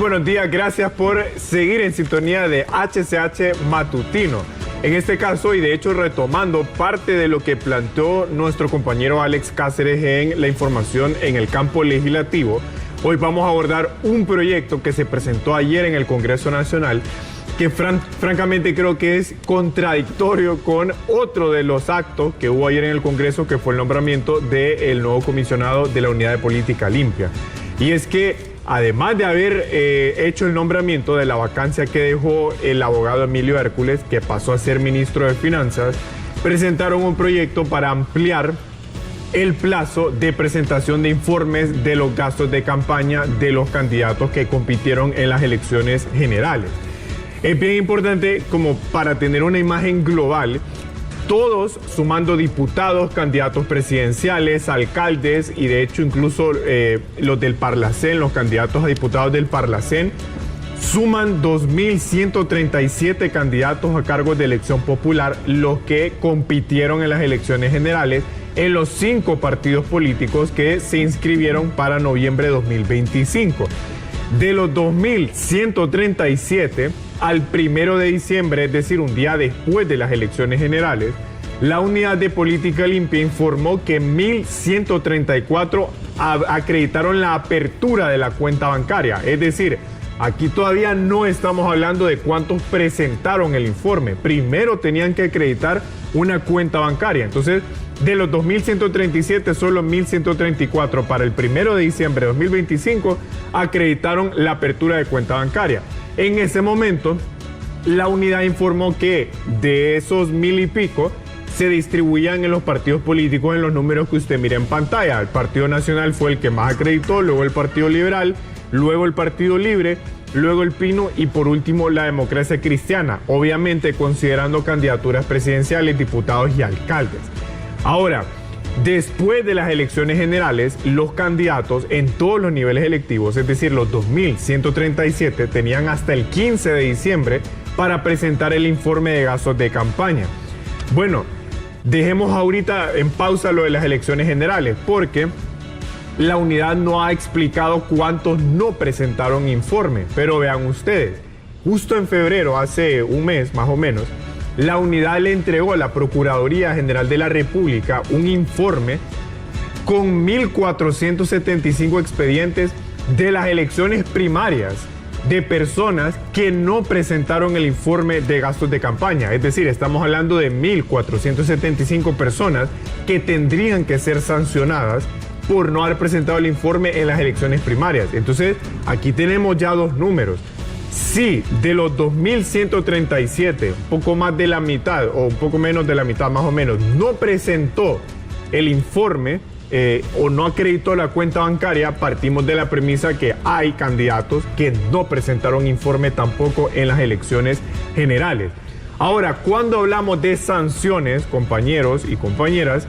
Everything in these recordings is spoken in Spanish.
buenos días, gracias por seguir en sintonía de HCH Matutino. En este caso, y de hecho retomando parte de lo que planteó nuestro compañero Alex Cáceres en la información en el campo legislativo, hoy vamos a abordar un proyecto que se presentó ayer en el Congreso Nacional, que francamente creo que es contradictorio con otro de los actos que hubo ayer en el Congreso, que fue el nombramiento del nuevo comisionado de la Unidad de Política Limpia. Y es que, además de haber hecho el nombramiento de la vacancia que dejó el abogado Emilio Hércules, que pasó a ser ministro de Finanzas, presentaron un proyecto para ampliar el plazo de presentación de informes de los gastos de campaña de los candidatos que compitieron en las elecciones generales. Es bien importante como para tener una imagen global, todos sumando diputados, candidatos presidenciales, alcaldes y de hecho incluso los del Parlacén, los candidatos a diputados del Parlacén, suman 2.137 candidatos a cargos de elección popular, los que compitieron en las elecciones generales en los 5 partidos políticos que se inscribieron para noviembre de 2025. De los 2.137 al 1 de diciembre, es decir, un día después de las elecciones generales, la Unidad de Política Limpia informó que 1.134 acreditaron la apertura de la cuenta bancaria. Es decir, aquí todavía no estamos hablando de cuántos presentaron el informe. Primero tenían que acreditar una cuenta bancaria. Entonces, de los 2.137, solo 1.134 para el 1 de diciembre de 2025 acreditaron la apertura de cuenta bancaria. En ese momento, la unidad informó que de esos 1.000 y pico se distribuían en los partidos políticos en los números que usted mira en pantalla. El Partido Nacional fue el que más acreditó, luego el Partido Liberal, luego el Partido Libre, luego el Pino y por último la Democracia Cristiana, obviamente considerando candidaturas presidenciales, diputados y alcaldes. Ahora, después de las elecciones generales, los candidatos en todos los niveles electivos, es decir, los 2.137, tenían hasta el 15 de diciembre para presentar el informe de gastos de campaña. Bueno, dejemos ahorita en pausa lo de las elecciones generales, porque la unidad no ha explicado cuántos no presentaron informe. Pero vean ustedes, justo en febrero, hace un mes más o menos, la unidad le entregó a la Procuraduría General de la República un informe con 1.475 expedientes de las elecciones primarias de personas que no presentaron el informe de gastos de campaña. Es decir, estamos hablando de 1.475 personas que tendrían que ser sancionadas por no haber presentado el informe en las elecciones primarias. Entonces, aquí tenemos ya dos números. Si de los 2.137, un poco más de la mitad o un poco menos de la mitad más o menos, no presentó el informe o no acreditó la cuenta bancaria, partimos de la premisa que hay candidatos que no presentaron informe tampoco en las elecciones generales. Ahora, cuando hablamos de sanciones, compañeros y compañeras,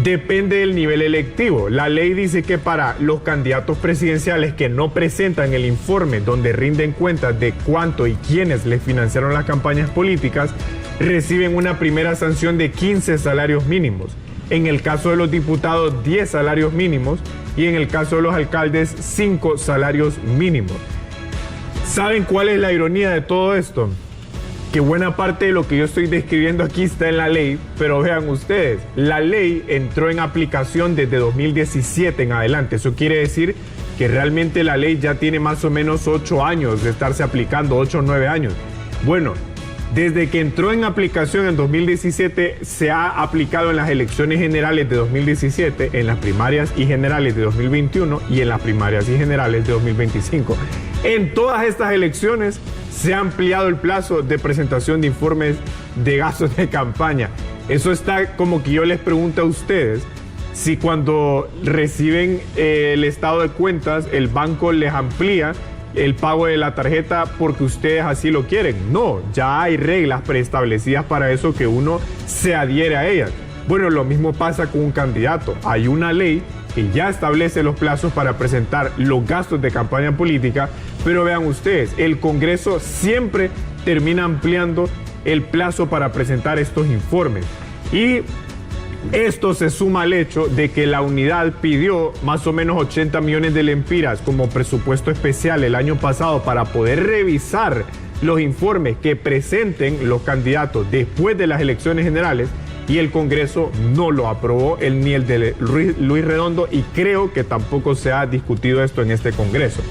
depende del nivel electivo. La ley dice que para los candidatos presidenciales que no presentan el informe donde rinden cuentas de cuánto y quiénes les financiaron las campañas políticas, reciben una primera sanción de 15 salarios mínimos. En el caso de los diputados, 10 salarios mínimos y en el caso de los alcaldes, 5 salarios mínimos. ¿Saben cuál es la ironía de todo esto? Que buena parte de lo que yo estoy describiendo aquí está en la ley, pero vean ustedes, la ley entró en aplicación desde 2017 en adelante. Eso quiere decir que realmente la ley ya tiene más o menos 8 años de estarse aplicando, 8 o 9 años. Bueno, desde que entró en aplicación en 2017, se ha aplicado en las elecciones generales de 2017, en las primarias y generales de 2021 y en las primarias y generales de 2025. En todas estas elecciones se ha ampliado el plazo de presentación de informes de gastos de campaña. Eso está como que yo les pregunto a ustedes si cuando reciben el estado de cuentas, el banco les amplía el pago de la tarjeta porque ustedes así lo quieren. No, ya hay reglas preestablecidas para eso que uno se adhiere a ellas. Bueno, lo mismo pasa con un candidato. Hay una ley que ya establece los plazos para presentar los gastos de campaña política, pero vean ustedes, el Congreso siempre termina ampliando el plazo para presentar estos informes. Y Esto se suma al hecho de que la unidad pidió más o menos 80 millones de lempiras como presupuesto especial el año pasado para poder revisar los informes que presenten los candidatos después de las elecciones generales, y el Congreso no lo aprobó, ni el de Luis Redondo, y creo que tampoco se ha discutido esto en este Congreso.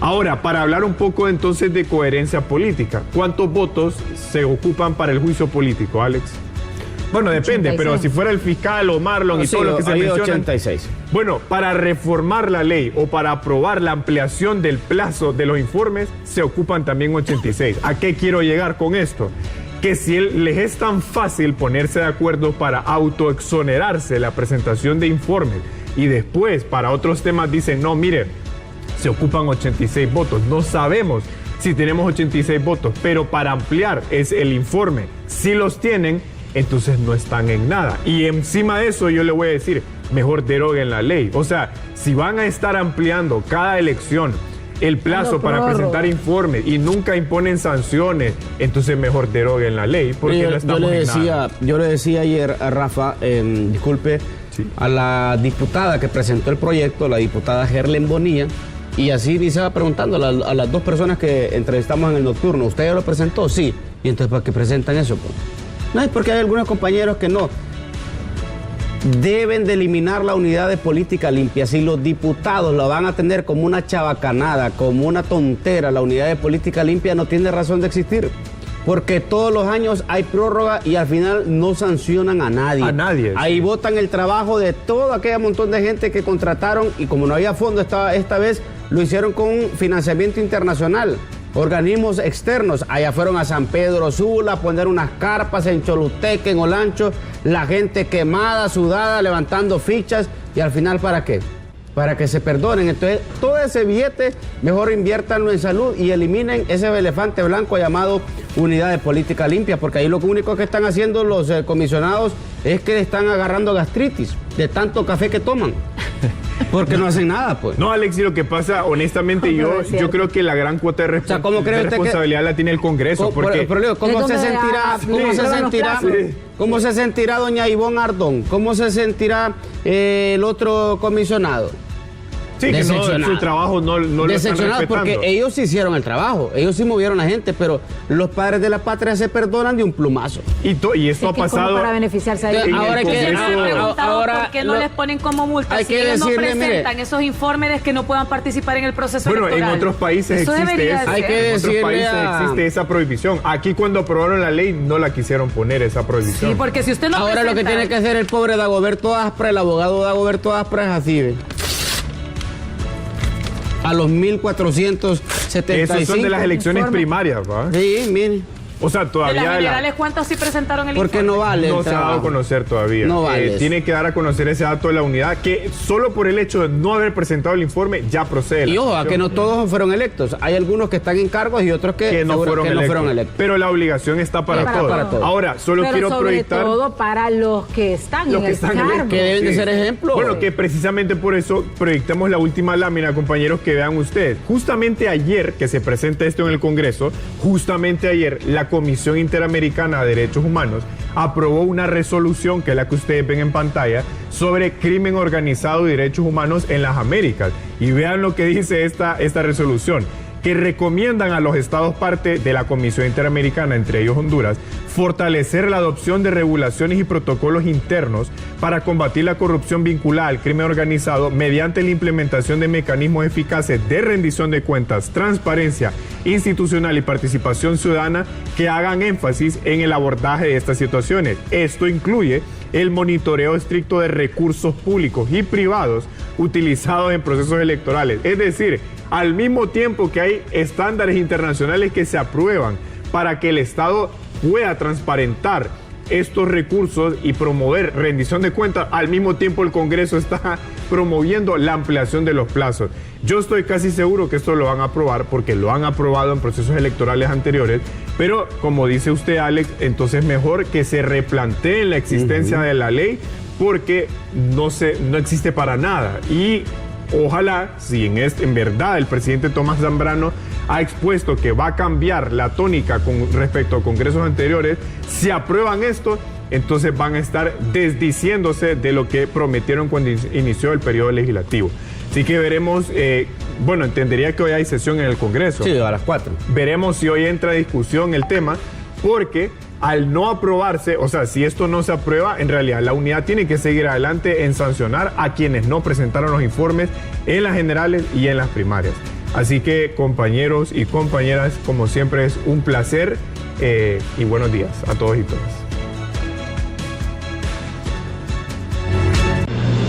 Ahora, para hablar un poco entonces de coherencia política, ¿cuántos votos se ocupan para el juicio político, Alex? Bueno, depende, 86. Pero si fuera el fiscal o Marlon y todo lo que se menciona. 86. Bueno, para reformar la ley o para aprobar la ampliación del plazo de los informes, se ocupan también 86. ¿A qué quiero llegar con esto? Que si les es tan fácil ponerse de acuerdo para autoexonerarse la presentación de informes y después para otros temas dicen, no, mire, se ocupan 86 votos. No sabemos si tenemos 86 votos, pero para ampliar es el informe. Si los tienen, entonces no están en nada. Y encima de eso yo le voy a decir, mejor deroguen la ley. O sea, si van a estar ampliando cada elección el plazo para presentar informes y nunca imponen sanciones, entonces mejor deroguen la ley, porque no estamos en nada. Yo le decía ayer a Rafa, disculpe, sí, a la diputada que presentó el proyecto, la diputada Gerlen Bonilla, y así dice, va preguntando a las dos personas que entrevistamos en el nocturno, ¿usted ya lo presentó? Sí. ¿Y entonces para qué presentan eso? Pues no, es porque hay algunos compañeros que no. Deben de eliminar la unidad de política limpia. Si los diputados la van a tener como una chabacanada, como una tontera, la unidad de política limpia no tiene razón de existir. Porque todos los años hay prórroga y al final no sancionan a nadie. A nadie. Ahí votan el trabajo de todo aquel montón de gente que contrataron y como no había fondo esta vez, lo hicieron con financiamiento internacional. Organismos externos, allá fueron a San Pedro Sula a poner unas carpas en Choluteca, en Olancho, la gente quemada, sudada, levantando fichas, y al final ¿para qué? Para que se perdonen. Entonces, todo ese billete, mejor inviértanlo en salud y eliminen ese elefante blanco llamado unidad de política limpia, porque ahí lo único que están haciendo los comisionados es que están agarrando gastritis de tanto café que toman. Porque no hacen nada, pues. No, Alex, y lo que pasa, honestamente, yo creo que la gran cuota de responsabilidad la tiene el Congreso. Porque ¿Cómo se sentirá doña Ivonne Ardón? ¿Cómo se sentirá el otro comisionado? Sí, que no, su trabajo no lo están respetando. Porque ellos sí hicieron el trabajo, ellos sí movieron a la gente, pero los padres de la patria se perdonan de un plumazo. Y esto ha pasado para beneficiarse a ellos. ¿Por qué no les ponen como multa si ellos no presentan esos informes que no puedan participar en el proceso electoral? Bueno, en otros países existe esa prohibición. Aquí cuando aprobaron la ley no la quisieron poner esa prohibición. Sí, porque si usted no ahora lo que tiene que hacer el pobre Dagoberto Aspra, el abogado Dagoberto Aspra es así, ¿ve? A los 1475. Esos son de las elecciones primarias, ¿va? Sí, mire. O sea, todavía... ¿De las generales cuántos sí presentaron el informe? Porque no vale. No se ha dado a conocer todavía. No vale. Tiene que dar a conocer ese dato de la unidad, que solo por el hecho de no haber presentado el informe ya procede. Y ojo, a que no todos fueron electos. Hay algunos que están en cargos y otros que no fueron electos. Pero la obligación está para todos. Ahora, solo quiero proyectar... sobre todo para los que están en el cargo. Que deben de ser ejemplos. Bueno, que precisamente por eso proyectamos la última lámina, compañeros, que vean ustedes. Justamente ayer que se presenta esto en el Congreso, justamente ayer la Comisión Interamericana de Derechos Humanos aprobó una resolución, que es la que ustedes ven en pantalla, sobre crimen organizado y derechos humanos en las Américas. Y vean lo que dice esta resolución, que recomiendan a los estados parte de la Comisión Interamericana, entre ellos Honduras, fortalecer la adopción de regulaciones y protocolos internos para combatir la corrupción vinculada al crimen organizado mediante la implementación de mecanismos eficaces de rendición de cuentas, transparencia institucional y participación ciudadana que hagan énfasis en el abordaje de estas situaciones. Esto incluye el monitoreo estricto de recursos públicos y privados utilizados en procesos electorales. Es decir, al mismo tiempo que hay estándares internacionales que se aprueban para que el Estado pueda transparentar estos recursos y promover rendición de cuentas, al mismo tiempo el Congreso está promoviendo la ampliación de los plazos. Yo estoy casi seguro que esto lo van a aprobar porque lo han aprobado en procesos electorales anteriores, pero como dice usted, Alex, entonces mejor que se replantee la existencia de la ley, porque no existe para nada. Y ojalá, si en verdad el presidente Tomás Zambrano ha expuesto que va a cambiar la tónica con respecto a congresos anteriores, si aprueban esto, entonces van a estar desdiciéndose de lo que prometieron cuando inició el periodo legislativo. Así que veremos, bueno, entendería que hoy hay sesión en el Congreso. Sí, a las 4. Veremos si hoy entra a discusión el tema, porque al no aprobarse, o sea, si esto no se aprueba, en realidad la unidad tiene que seguir adelante en sancionar a quienes no presentaron los informes en las generales y en las primarias. Así que, compañeros y compañeras, como siempre es un placer y buenos días a todos y todas.